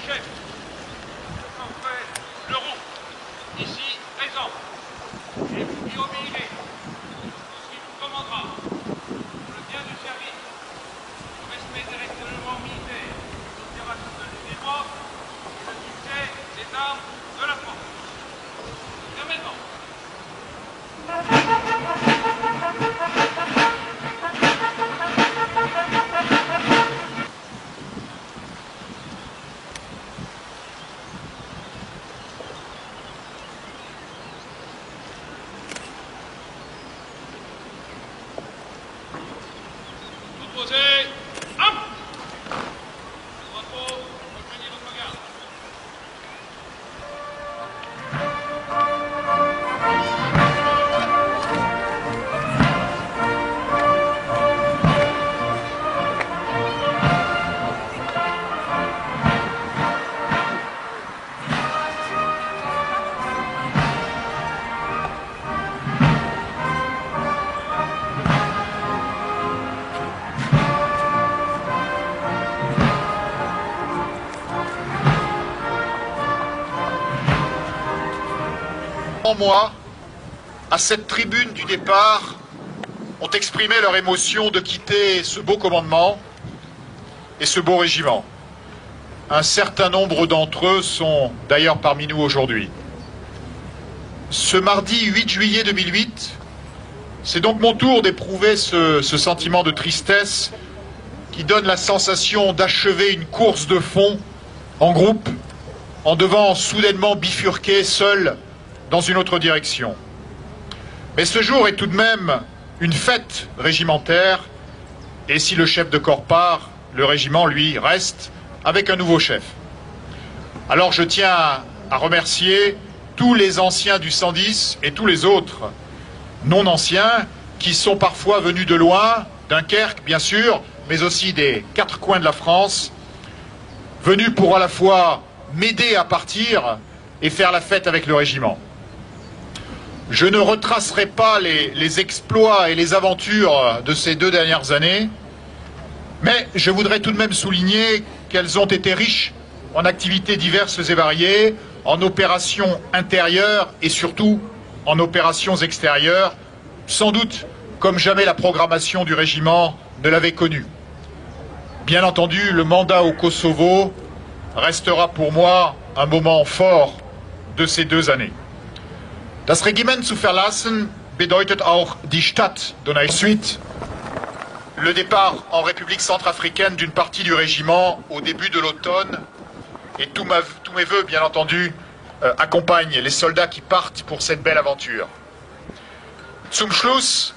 chef, Alfred Leroux, ici présent, et vous y obéirez tout ce qu'il vous commandera pour le bien du service, le respect des règlements militaires, l'observation de l'événement et le succès des armes de la France. Et maintenant. Posez, hop! Drapeau, rejoignez votre garde. Moi, à cette tribune du départ, ont exprimé leur émotion de quitter ce beau commandement et ce beau régiment. Un certain nombre d'entre eux sont d'ailleurs parmi nous aujourd'hui. Ce mardi 8 juillet 2008, c'est donc mon tour d'éprouver ce sentiment de tristesse qui donne la sensation d'achever une course de fond en groupe, en devant soudainement bifurquer seul dans une autre direction. Mais ce jour est tout de même une fête régimentaire, et si le chef de corps part, le régiment, lui, reste avec un nouveau chef. Alors je tiens à remercier tous les anciens du 110 et tous les autres non anciens qui sont parfois venus de loin, Dunkerque bien sûr, mais aussi des quatre coins de la France, venus pour à la fois m'aider à partir et faire la fête avec le régiment. Je ne retracerai pas les exploits et les aventures de ces 2 dernières années, mais je voudrais tout de même souligner qu'elles ont été riches en activités diverses et variées, en opérations intérieures et surtout en opérations extérieures, sans doute comme jamais la programmation du régiment ne l'avait connue. Bien entendu, le mandat au Kosovo restera pour moi un moment fort de ces 2 années. Das Regiment zu verlassen bedeutet auch die Stadt donner suite. Le départ en République centrafricaine d'une partie du régiment au début de l'automne et tous mes vœux, bien entendu, accompagnent les soldats qui partent pour cette belle aventure. Zum Schluss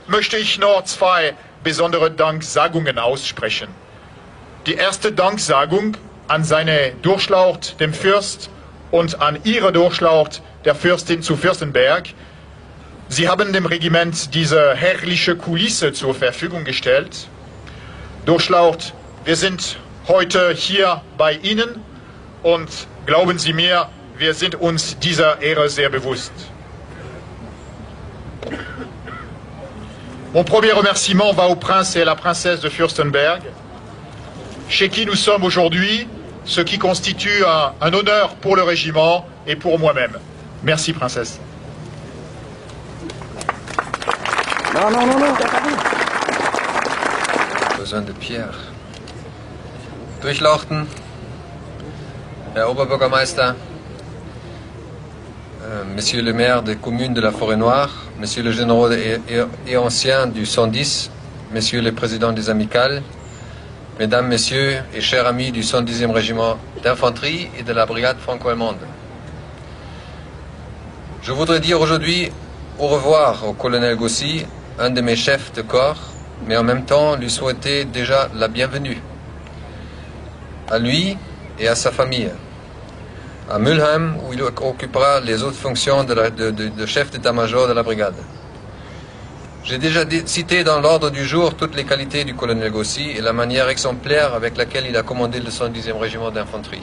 möchte ich noch 2 besondere Danksagungen aussprechen. Die erste Danksagung an seine Durchlaucht, dem Fürst, und an ihre Durchlaucht, der Fürstin zu Fürstenberg. Sie haben dem Regiment diese herrliche Kulisse zur Verfügung gestellt. Durchlaucht, wir sind heute hier bei Ihnen und glauben Sie mir, wir sind uns dieser Ehre sehr bewusst. Mon premier remerciement va au prince et à la princesse de Fürstenberg, chez qui nous sommes aujourd'hui, ce qui constitue un honneur pour le régiment et pour moi-même. Merci, princesse. Non, non, non, non, Besoin de Pierre. Durchlauchten, Herr Oberbürgermeister, Monsieur le maire des communes de la Forêt-Noire, Monsieur le général et ancien du 110, Messieurs les présidents des amicales, Mesdames, Messieurs et chers amis du 110e régiment d'infanterie et de la brigade franco-allemande. Je voudrais dire aujourd'hui au revoir au colonel Gossi, un de mes chefs de corps, mais en même temps lui souhaiter déjà la bienvenue. À lui et à sa famille. À Mülheim, où il occupera les autres fonctions de chef d'état-major de la brigade. J'ai déjà cité dans l'ordre du jour toutes les qualités du colonel Gossi et la manière exemplaire avec laquelle il a commandé le 110e régiment d'infanterie.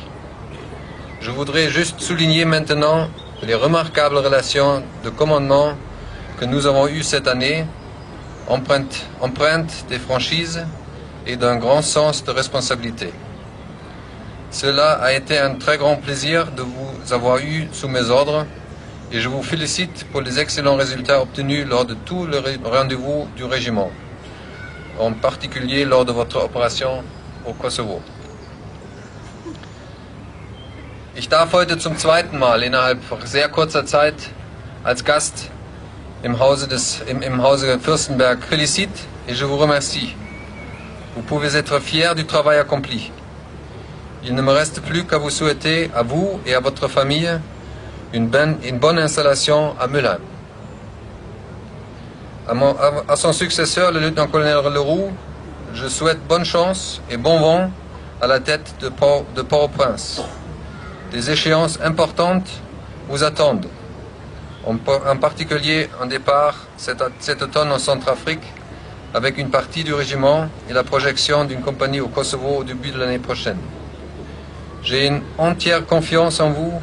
Je voudrais juste souligner maintenant les remarquables relations de commandement que nous avons eues cette année, empreintes des franchises et d'un grand sens de responsabilité. Cela a été un très grand plaisir de vous avoir eu sous mes ordres et je vous félicite pour les excellents résultats obtenus lors de tous les rendez-vous du régiment, en particulier lors de votre opération au Kosovo. Ich darf heute zum zweiten Mal innerhalb sehr kurzer Zeit als Gast im Hause Fürstenberg félicite et je vous remercie. Vous pouvez être fiers du travail accompli. Il ne me reste plus qu'à vous souhaiter, à vous et à votre famille, une bonne installation à Mülheim. À son successeur, le lieutenant-colonel Leroux, je souhaite bonne chance et bon vent à la tête de Port-au-Prince. Des échéances importantes vous attendent, en particulier un départ cet automne en Centrafrique avec une partie du régiment et la projection d'une compagnie au Kosovo au début de l'année prochaine. J'ai une entière confiance en vous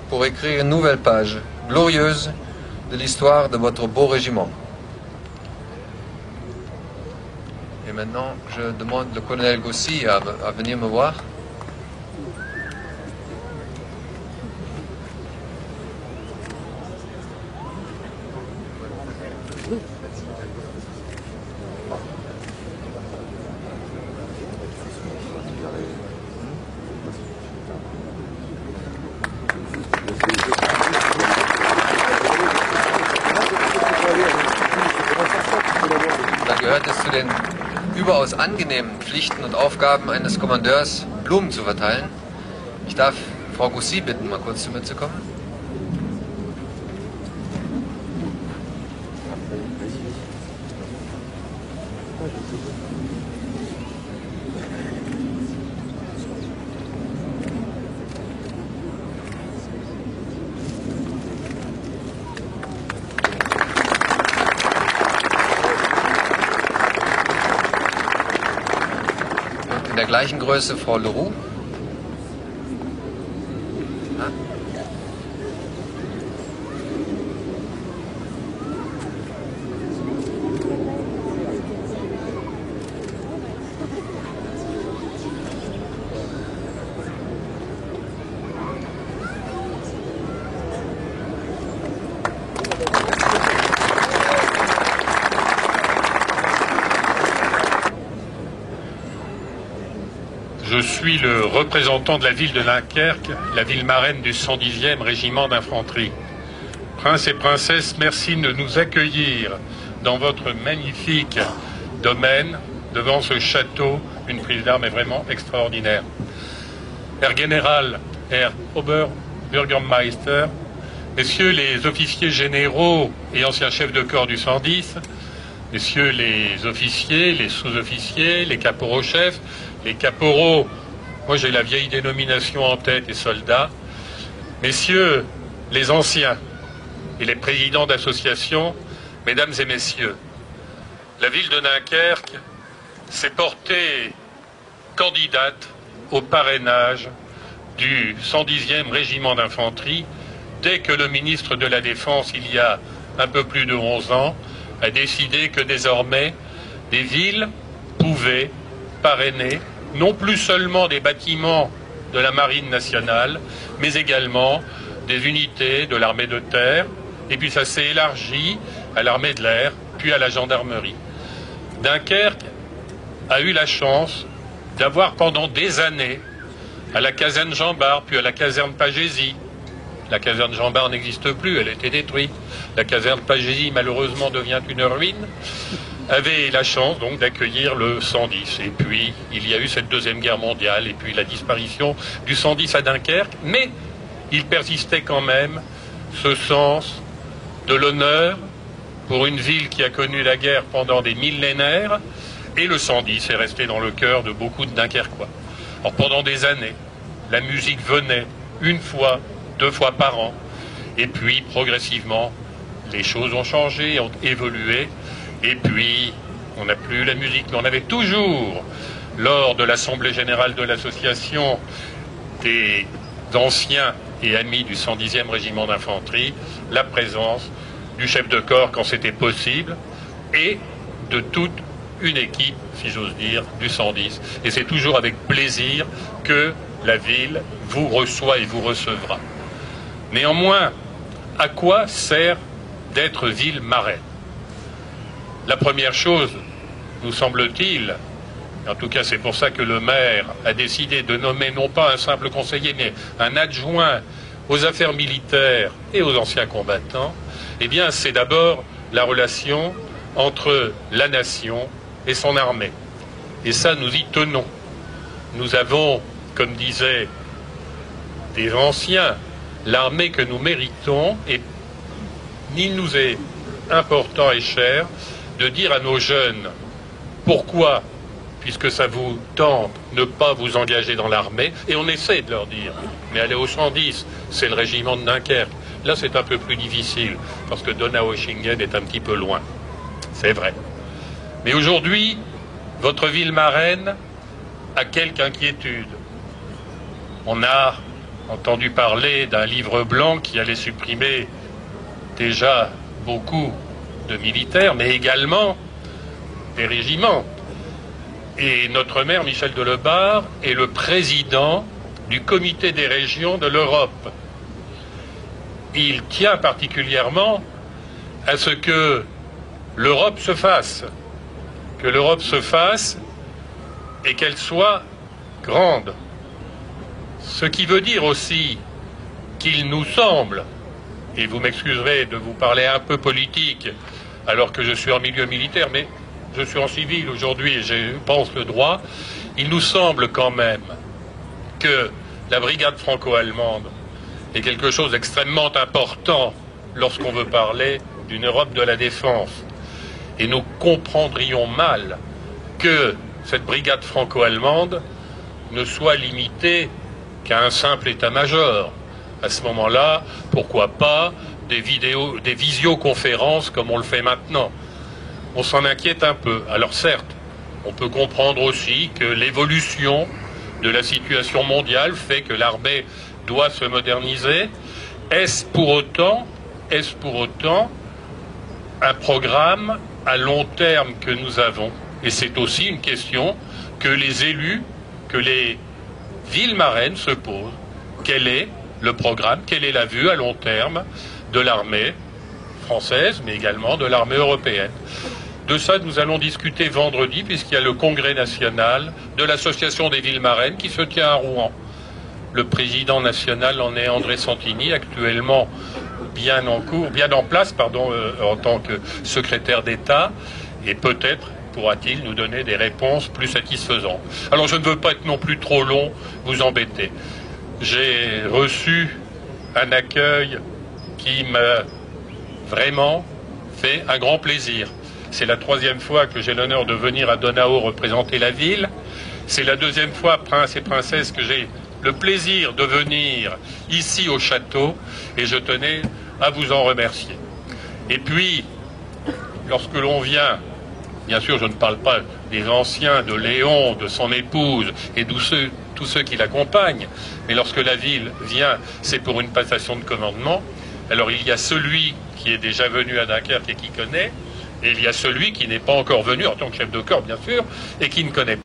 pour écrire une nouvelle page glorieuse de l'histoire de votre beau régiment. Et maintenant, je demande le colonel Gossi à venir me voir. Da gehört es zu den überaus angenehmen Pflichten und Aufgaben eines Kommandeurs, Blumen zu verteilen. Ich darf Frau Gossi bitten, mal kurz zu mir zu kommen. In der gleichen Größe Frau Leroux. Ja. Je suis le représentant de la ville de Dunkerque, la ville marraine du 110e régiment d'infanterie. Princes et princesses, merci de nous accueillir dans votre magnifique domaine, devant ce château. Une prise d'armes est vraiment extraordinaire. Herr Général, Herr Oberbürgermeister, messieurs les officiers généraux et anciens chefs de corps du 110, messieurs les officiers, les sous-officiers, les caporaux-chefs, les caporaux, moi j'ai la vieille dénomination en tête, et soldats, messieurs les anciens et les présidents d'associations, mesdames et messieurs, la ville de Dunkerque s'est portée candidate au parrainage du 110e régiment d'infanterie dès que le ministre de la Défense, il y a un peu plus de 11 ans, a décidé que désormais des villes pouvaient parrainer non plus seulement des bâtiments de la Marine nationale, mais également des unités de l'armée de terre, et puis ça s'est élargi à l'armée de l'air, puis à la gendarmerie. Dunkerque a eu la chance d'avoir pendant des années, à la caserne Jean Bart, puis à la caserne Pagésie. La caserne Jean Bart n'existe plus, elle a été détruite. La caserne Pagésie, malheureusement, devient une ruine. Avait la chance donc d'accueillir le 110. Et puis, il y a eu cette Deuxième Guerre mondiale, et puis la disparition du 110 à Dunkerque. Mais il persistait quand même ce sens de l'honneur pour une ville qui a connu la guerre pendant des millénaires. Et le 110 est resté dans le cœur de beaucoup de Dunkerquois. Alors, pendant des années, la musique venait une fois, 2 fois par an. Et puis, progressivement, les choses ont changé, ont évolué. Et puis, on n'a plus la musique, mais on avait toujours, lors de l'Assemblée générale de l'association des anciens et amis du 110e régiment d'infanterie, la présence du chef de corps quand c'était possible, et de toute une équipe, si j'ose dire, du 110. Et c'est toujours avec plaisir que la ville vous reçoit et vous recevra. Néanmoins, à quoi sert d'être ville marraine? La première chose, nous semble-t-il, en tout cas c'est pour ça que le maire a décidé de nommer non pas un simple conseiller, mais un adjoint aux affaires militaires et aux anciens combattants, eh bien c'est d'abord la relation entre la nation et son armée. Et ça, nous y tenons. Nous avons, comme disaient des anciens, l'armée que nous méritons, et il nous est important et cher de dire à nos jeunes pourquoi, puisque ça vous tente, ne pas vous engager dans l'armée, et on essaie de leur dire, mais aller au 110, c'est le régiment de Dunkerque. Là, c'est un peu plus difficile, parce que Donaueschingen est un petit peu loin. C'est vrai. Mais aujourd'hui, votre ville marraine a quelque inquiétude. On a entendu parler d'un livre blanc qui allait supprimer déjà beaucoup de militaires, mais également des régiments. Et notre maire, Michel Delebarre, est le président du comité des régions de l'Europe. Il tient particulièrement à ce que l'Europe se fasse, et qu'elle soit grande. Ce qui veut dire aussi qu'il nous semble, et vous m'excuserez de vous parler un peu politique, alors que je suis en milieu militaire, mais je suis en civil aujourd'hui et je pense le droit, il nous semble quand même que la brigade franco-allemande est quelque chose d'extrêmement important lorsqu'on veut parler d'une Europe de la défense. Et nous comprendrions mal que cette brigade franco-allemande ne soit limitée qu'à un simple état-major. À ce moment-là, pourquoi pas des visioconférences comme on le fait maintenant? On s'en inquiète un peu. Alors certes, on peut comprendre aussi que l'évolution de la situation mondiale fait que l'armée doit se moderniser. Est-ce pour autant un programme à long terme que nous avons? Et c'est aussi une question que les élus, que les villes marraines se posent. Quel est le programme, quelle est la vue à long terme de l'armée française, mais également de l'armée européenne? De ça, nous allons discuter vendredi, puisqu'il y a le congrès national de l'Association des villes marraines qui se tient à Rouen. Le président national en est André Santini, actuellement bien en place, en tant que secrétaire d'État, et peut-être pourra-t-il nous donner des réponses plus satisfaisantes. Alors je ne veux pas être non plus trop long, vous embêter. J'ai reçu un accueil qui m'a vraiment fait un grand plaisir. C'est la 3e fois que j'ai l'honneur de venir à Donau représenter la ville. C'est la 2e fois, prince et princesse, que j'ai le plaisir de venir ici au château, et je tenais à vous en remercier. Et puis, lorsque l'on vient, bien sûr je ne parle pas des anciens, de Léon, de son épouse et de tous ceux qui l'accompagnent, mais lorsque la ville vient, c'est pour une passation de commandement. Alors il y a celui qui est déjà venu à Dunkerque et qui connaît, et il y a celui qui n'est pas encore venu en tant que chef de corps, bien sûr, et qui ne connaît pas.